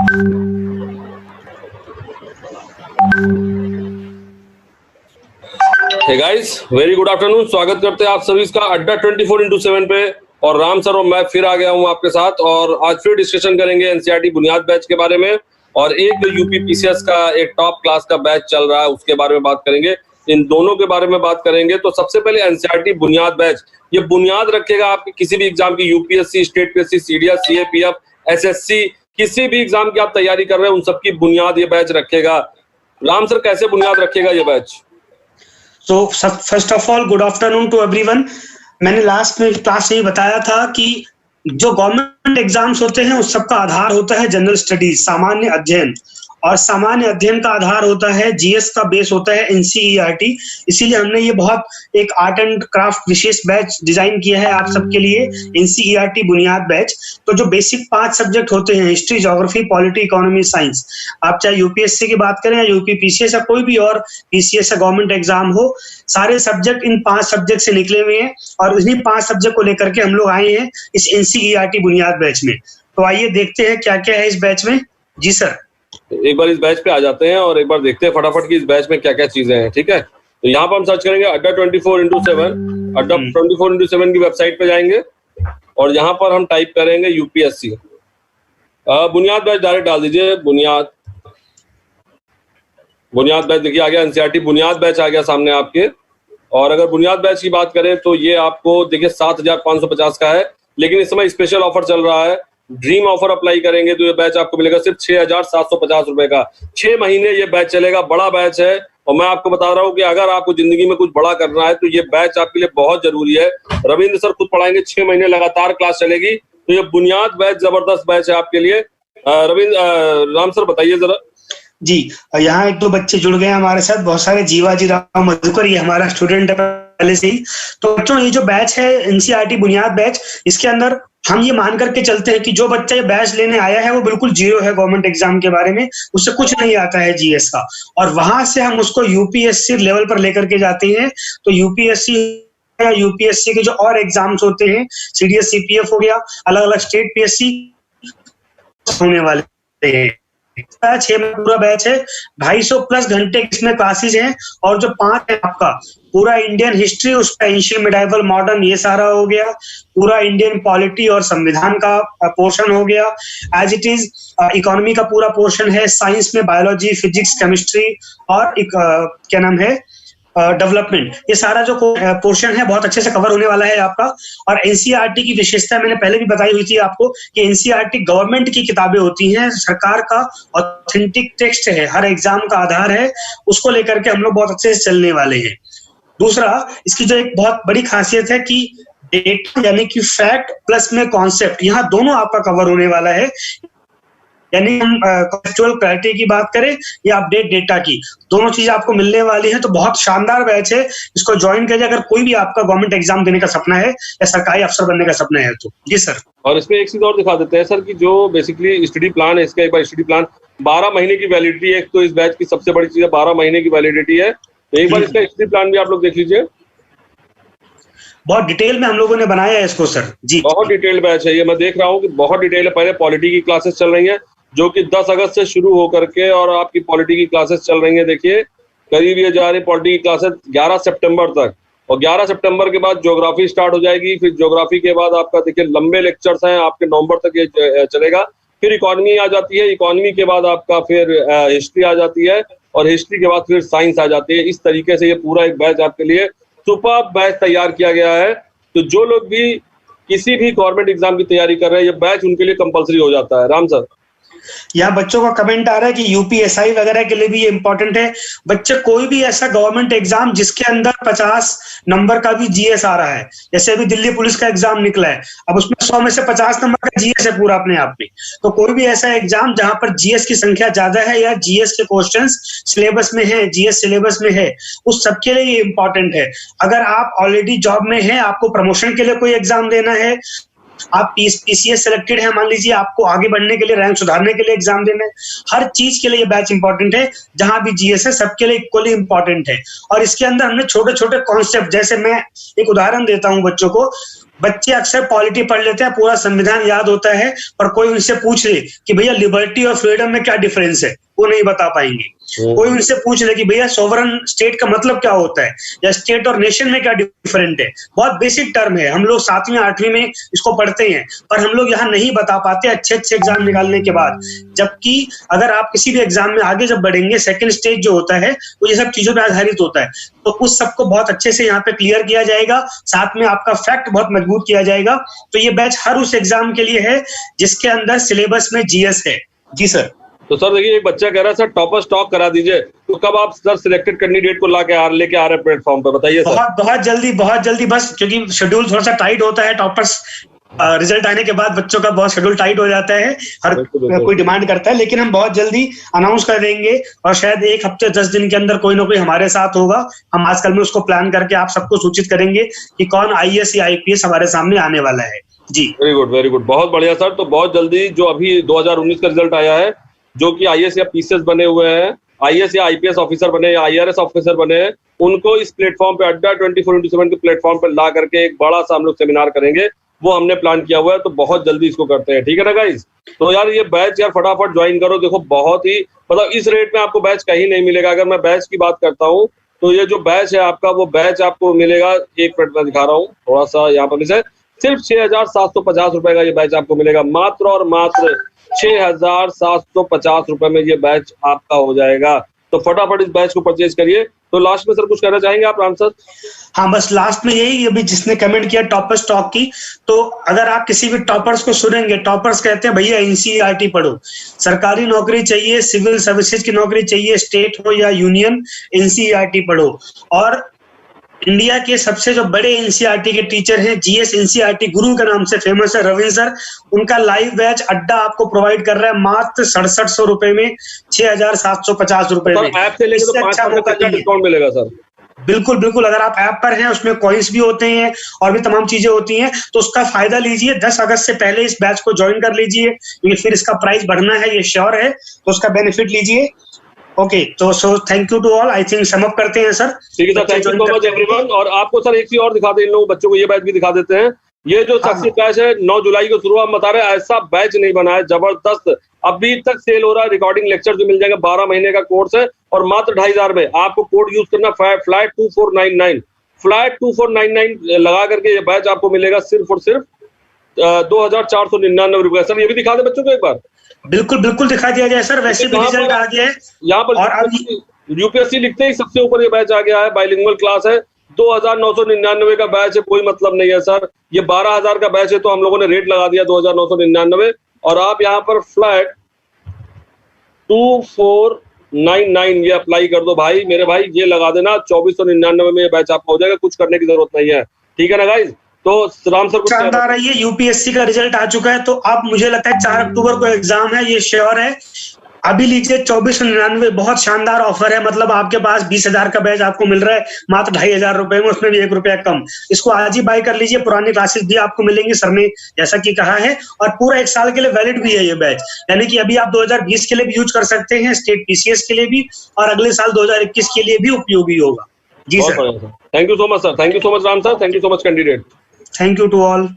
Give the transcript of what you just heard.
हे guys, very good afternoon. स्वागत करते हैं आप सभी का अड्डा 24x7 पे। और राम सर और मैं फिर आ गया हूं आपके साथ, और आज फिर डिस्कशन करेंगे एनसीईआरटी बुनियाद बैच के बारे में, और एक जो यूपी पीसीएस का एक टॉप क्लास का बैच चल रहा है उसके बारे में बात करेंगे। इन दोनों के बारे में बात करेंगे। तो सबसे पहले एनसीईआरटी बुनियाद बैच, ये बुनियाद रखेगा आपकी किसी भी एग्जाम की, UPSC, state PSC, CDS, CAPF, SSC, किसी भी एग्जाम की आप तैयारी कर रहे हैं उन सबकी बुनियाद ये बैच रखेगा। राम सर, कैसे बुनियाद रखेगा ये बैच? तो first of all good afternoon to everyone. मैंने लास्ट में क्लास में बताया था कि जो गवर्नमेंट एग्जाम्स होते हैं उस सबका आधार होता है जनरल स्टडीज, सामान्य अध्ययन, और सामान्य अध्ययन का आधार होता है जीएस का बेस होता है एनसीईआरटी। इसीलिए हमने ये बहुत एक आर्ट एंड क्राफ्ट विशेष बैच डिजाइन किया है आप सबके लिए, एनसीईआरटी बुनियाद बैच। तो जो बेसिक 5 सब्जेक्ट होते हैं, history, geography, polity, economy, science, आप चाहे यूपीएससी की बात करें या यूपी पीसीएस या कोई भी और पीसीएस या गवर्नमेंट एग्जाम हो, सारे सब्जेक्ट इन 5 सब्जेक्ट से निकले हुए हैं, और इन्हीं 5 सब्जेक्ट को लेकर के हम लोग आए हैं इस एनसीईआरटी बुनियाद बैच में। तो आइए देखते हैं क्या क्या है इस बैच में। जी सर, एक बार इस बैच पे आ जाते हैं और एक बार देखते हैं फटाफट कि इस बैच में क्या क्या चीजें हैं। ठीक है, तो यहाँ पर हम सर्च करेंगे अड्डा 24x7, अड्डा 24x7 की वेबसाइट पे जाएंगे और यहाँ पर हम टाइप करेंगे यूपीएससी बुनियाद बैच। डायरेक्ट डाल दीजिए बुनियाद बैच। देखिए आ गया एनसीईआरटी बुनियाद बैच, आ गया सामने आपके। और अगर बुनियाद बैच की बात करें तो ये आपको देखिए 7,550 का है, लेकिन इस समय स्पेशल ऑफर चल रहा है। ड्रीम ऑफर अप्लाई करेंगे तो ये बैच आपको मिलेगा सिर्फ 6,750 रुपए का। 6 महीने ये बैच चलेगा। बड़ा बैच है, और मैं आपको बता रहा हूँ कि अगर आपको जिंदगी में कुछ बड़ा करना है तो ये बैच आपके लिए बहुत जरूरी है। रविंद्र सर खुद पढ़ाएंगे, 6 महीने लगातार क्लास चलेगी। तो ये बुनियाद बैच जबरदस्त बैच है आपके लिए। राम सर बताइए जरा। जी, यहाँ 1-2 बच्चे जुड़ गए हमारे साथ, बहुत सारे। जीवाजी राव मधुकर, ये हमारा स्टूडेंट है पहले से ही। तो बच्चों, ये जो बैच है एनसीईआरटी बुनियाद बैच, इसके अंदर हम ये मान करके चलते हैं कि जो बच्चा ये बैच लेने आया है वो बिल्कुल जीरो है गवर्नमेंट एग्जाम के बारे में, उससे कुछ नहीं आता है जीएस का, और वहां से हम उसको यूपीएससी लेवल पर लेकर के जाते हैं। तो यूपीएससी या यूपीएससी के जो और एग्जाम्स होते हैं, सीडीएस, सीपीएफ हो गया, अलग अलग स्टेट पीएससी होने वाले हैं। 6 में पूरा बैच है, 250 प्लस घंटे इसमें क्लासेज हैं। और जो 5 है आपका पूरा इंडियन हिस्ट्री, उसका एंशिएंट, मिडाइवल, मॉडर्न, ये सारा हो गया। पूरा इंडियन पॉलिटी और संविधान का पोर्शन हो गया। एज इट इज इकोनॉमी का पूरा पोर्शन है। साइंस में बायोलॉजी, फिजिक्स, केमिस्ट्री और क्या नाम है, डेवलपमेंट, ये सारा जो पोर्शन है बहुत अच्छे से कवर होने वाला है आपका। और एनसीईआरटी की विशेषता मैंने पहले भी बताई हुई थी आपको कि एनसीईआरटी गवर्नमेंट की किताबें होती हैं, सरकार का ऑथेंटिक टेक्स्ट है, हर एग्जाम का आधार है, उसको लेकर के हम लोग बहुत अच्छे से चलने वाले हैं। दूसरा, इसकी जो एक बहुत बड़ी खासियत है कि डेटा यानी कि फैक्ट प्लस में कॉन्सेप्ट, यहाँ दोनों आपका कवर होने वाला है। यानी हम कॉन्सेप्चुअल क्लैरिटी की बात करें या अपडेट डेटा की, दोनों चीजें आपको मिलने वाली हैं। तो बहुत शानदार बैच है, इसको ज्वाइन करिए अगर कोई भी आपका गवर्नमेंट एग्जाम देने का सपना है या सरकारी अफसर बनने का सपना है तो। जी सर। और इसमें एक चीज और दिखा देते हैं सर कि जो बेसिकली स्टडी प्लान है इसका, एक बार स्टडी प्लान 12 महीने की वैलिडिटी है। तो इस बैच की सबसे बड़ी चीज है 12 महीने की वैलिडिटी है। तो एक बार इसका स्टडी प्लान भी आप लोग देख लीजिए। बहुत डिटेल में हम लोगों ने बनाया है इसको सर। जी, बहुत डिटेल बैच है ये, मैं देख रहा हूँ कि बहुत डिटेल है। पहले पॉलिटी की क्लासेस चल रही है जो कि 10 अगस्त से शुरू होकर के, और आपकी पॉलिटी की क्लासेस चल रही है। देखिए करीब ये जा रही पॉलिटी की क्लासेस 11 सितंबर तक, और 11 सितंबर के बाद ज्योग्राफी स्टार्ट हो जाएगी। फिर ज्योग्राफी के बाद आपका देखिए लंबे लेक्चर्स हैं आपके, नवंबर तक ये चलेगा। फिर इकोनॉमी आ जाती है, इकोनॉमी के बाद आपका फिर हिस्ट्री आ जाती है, और हिस्ट्री के बाद फिर साइंस आ जाती है। इस तरीके से ये पूरा एक बैच आपके लिए सुपर बैच तैयार किया गया है। तो जो लोग भी किसी भी गवर्नमेंट एग्जाम की तैयारी कर रहे हैं, ये बैच उनके लिए कंपलसरी हो जाता है। राम सर, यहाँ बच्चों का कमेंट आ रहा है कि यूपीएसआई वगैरह के लिए भी ये इंपॉर्टेंट है। बच्चे कोई भी ऐसा गवर्नमेंट एग्जाम जिसके अंदर 50 नंबर का भी जीएस आ रहा है, जैसे अभी दिल्ली पुलिस का एग्जाम निकला है, अब उसमें 100 में से 50 नंबर का जीएस है पूरा अपने आप में। तो कोई भी ऐसा एग्जाम जहां पर जीएस की संख्या ज्यादा है या जीएस के क्वेश्चंस सिलेबस में है, जीएस सिलेबस में है, उस सबके लिए ये इंपॉर्टेंट है। अगर आप ऑलरेडी जॉब में हैं, आपको प्रमोशन के लिए कोई एग्जाम देना है, आप पीसीएस सेलेक्टेड है, मान लीजिए आपको आगे बढ़ने के लिए, रैंक सुधारने के लिए एग्जाम देना है, हर चीज के लिए ये बैच इंपॉर्टेंट है। जहां भी जीएस है सबके लिए इक्वली इंपॉर्टेंट है। और इसके अंदर हमने छोटे छोटे कॉन्सेप्ट, जैसे मैं एक उदाहरण देता हूं बच्चों को, बच्चे अक्सर पॉलिटी पढ़ लेते हैं, पूरा संविधान याद होता है, पर कोई उनसे पूछ ले कि भैया लिबर्टी और फ्रीडम में क्या डिफरेंस है, वो नहीं बता पाएंगे। कोई उनसे पूछ ले कि भैया सोवरन स्टेट का मतलब क्या होता है, या स्टेट और नेशन में क्या डिफरेंट है। बहुत बेसिक टर्म है, हम लोग 7वीं 8वीं में इसको पढ़ते हैं, पर हम लोग यहाँ नहीं बता पाते अच्छे एग्जाम निकालने के बाद। जबकि अगर आप किसी भी एग्जाम में आगे जब बढ़ेंगे, सेकंड स्टेज जो होता है वो ये सब चीजों पर आधारित होता है, तो उस सबको बहुत अच्छे से यहाँ पे क्लियर किया जाएगा, साथ में आपका फैक्ट बहुत मजबूत किया जाएगा। तो ये बैच हर उस एग्जाम के लिए है जिसके अंदर सिलेबस में जीएस है। जी सर। तो सर देखिए, एक बच्चा कह रहा है सर टॉपर स्टॉक करा दीजिए, तो कब आप सर सिलेक्टेड कैंडिडेट को लेके आ रहे हैं प्लेटफॉर्म पर, बताइए सर। बहुत जल्दी, बस क्योंकि शेड्यूल थोड़ा सा टाइट होता है, टॉपर्स रिजल्ट आने के बाद बच्चों का बहुत शेड्यूल टाइट हो जाता है, हर कोई डिमांड करता है, लेकिन हम बहुत जल्दी अनाउंस कर देंगे और शायद 1 हफ्ते 10 दिन के अंदर कोई ना कोई हमारे साथ होगा। हम आजकल में उसको प्लान करके आप सबको सूचित करेंगे कि कौन आईएएस या आईपीएस हमारे सामने आने वाला है। जी वेरी गुड, बहुत बढ़िया सर। तो बहुत जल्दी जो अभी 2019 का रिजल्ट आया है, जो कि आईएएस या पीसीएस बने हुए हैं, आईएएस या आईपीएस ऑफिसर बने या आईआरएस ऑफिसर बने हैं, उनको इस प्लेटफॉर्म पे अड्डा 24/7 के प्लेटफॉर्म पे ला करके एक बड़ा सा हम लोग सेमिनार करेंगे, वो हमने प्लान किया हुआ है। तो बहुत जल्दी इसको करते हैं, ठीक है ना गाइस। तो यार ये बैच यार फटाफट ज्वाइन करो। देखो बहुत ही मतलब इस रेट में आपको बैच कहीं नहीं मिलेगा। अगर मैं बैच की बात करता हूँ तो ये जो बैच है आपका, वो बैच आपको मिलेगा, 1 मिनट में दिखा रहा हूँ थोड़ा सा यहाँ पर, सिर्फ 6,750 रुपए का ये बैच आपको मिलेगा, मात्र और मात्र 6,750 रुपए में ये बैच आपका हो जाएगा। तो फटाफट इस बैच को परचेज करिए। तो लास्ट में सर कुछ कहना चाहेंगे आप राम सर? हाँ, बस लास्ट में यही, अभी जिसने कमेंट किया टॉपर स्टॉक की, तो अगर आप किसी भी टॉपर्स को सुनेंगे, टॉपर्स कहते हैं भैया एनसीईआरटी पढ़ो, सरकारी नौकरी चाहिए, सिविल सर्विसेज की नौकरी चाहिए, स्टेट हो या यूनियन, एनसीईआरटी पढ़ो। और इंडिया के सबसे जो बड़े एनसीईआरटी के टीचर हैं, जीएस एनसीईआरटी गुरु के नाम से फेमस है रविंद्र सर, उनका लाइव बैच अड्डा आपको प्रोवाइड कर रहा है मात्र 6700 रुपए में, 6,750 रुपए में। ऐप से लेके तो 5% का डिस्काउंट मिलेगा सर। बिल्कुल, अगर आप ऐप पर हैं, उसमें कॉइन्स भी होते हैं और भी तमाम चीजें होती हैं, तो उसका फायदा लीजिए। 10 अगस्त से पहले इस बैच को ज्वाइन कर लीजिए, क्योंकि फिर इसका प्राइस बढ़ना है, ये श्योर है, तो उसका बेनिफिट लीजिए। ओके, तो so thank you to all. I think sum up करते हैं सर। ठीक है sir, thank you so much everyone. और आपको सर एक चीज और दिखा दें, इन लोगों बच्चों को ये बैच भी दिखा देते हैं। ये जो सक्सेस बैच है 9 जुलाई को शुरू, हम बता रहे हैं ऐसा बैच नहीं बना है, जबरदस्त। अभी तक सेल हो रहा है, रिकॉर्डिंग लेक्चर जो मिल जाएगा, 12 महीने का कोर्स है और मात्र 2,500 में। आपको कोड यूज करना फ्लैट 2499, फ्लैट 2499 लगा करके ये बैच आपको मिलेगा सिर्फ और सिर्फ 2,499 रुपए। सर ये भी दिखा दे बच्चों को एक बार। बिल्कुल दिखा दिया जाए सर। वैसे भी रिजल्ट आ गया है यहाँ पर, और अब यूपीएससी लिखते ही सबसे ऊपर ये बैच आ गया है। बाइलिंगुअल क्लास है, 2,999 का बैच है, कोई मतलब नहीं है सर। ये 12,000 का बैच है, तो हम लोगों ने रेट लगा दिया 2,999, और आप यहाँ पर फ्लैट 2499 ये अप्लाई कर दो भाई, मेरे भाई, ये लगा देना। 2,499 में ये बैच आपका हो जाएगा, कुछ करने की जरूरत नहीं है, ठीक है ना गाइज। तो राम सर शानदार है। ये यूपीएससी का रिजल्ट आ चुका है, तो अब मुझे लगता है 4 अक्टूबर को एग्जाम है, ये श्योर है। अभी लीजिए 2499, बहुत शानदार ऑफर है। मतलब आपके पास 20,000 का बैच आपको मिल रहा है मात्र 2,500 रुपए में, उसमें भी 1 रुपया कम। इसको आज ही बाय कर लीजिए, पुरानी क्लासेस भी आपको मिलेंगी, सर ने जैसा कि कहा है, और पूरा 1 साल के लिए वैलिड भी है ये बैच। यानी कि अभी आप 2020 के लिए भी यूज कर सकते हैं, स्टेट पीसीएस के लिए भी, और अगले साल 2021 के लिए भी उपयोगी होगा। जी sir, thank you so much sir, thank you so much Ram sir, thank you so much candidate, thank you to all.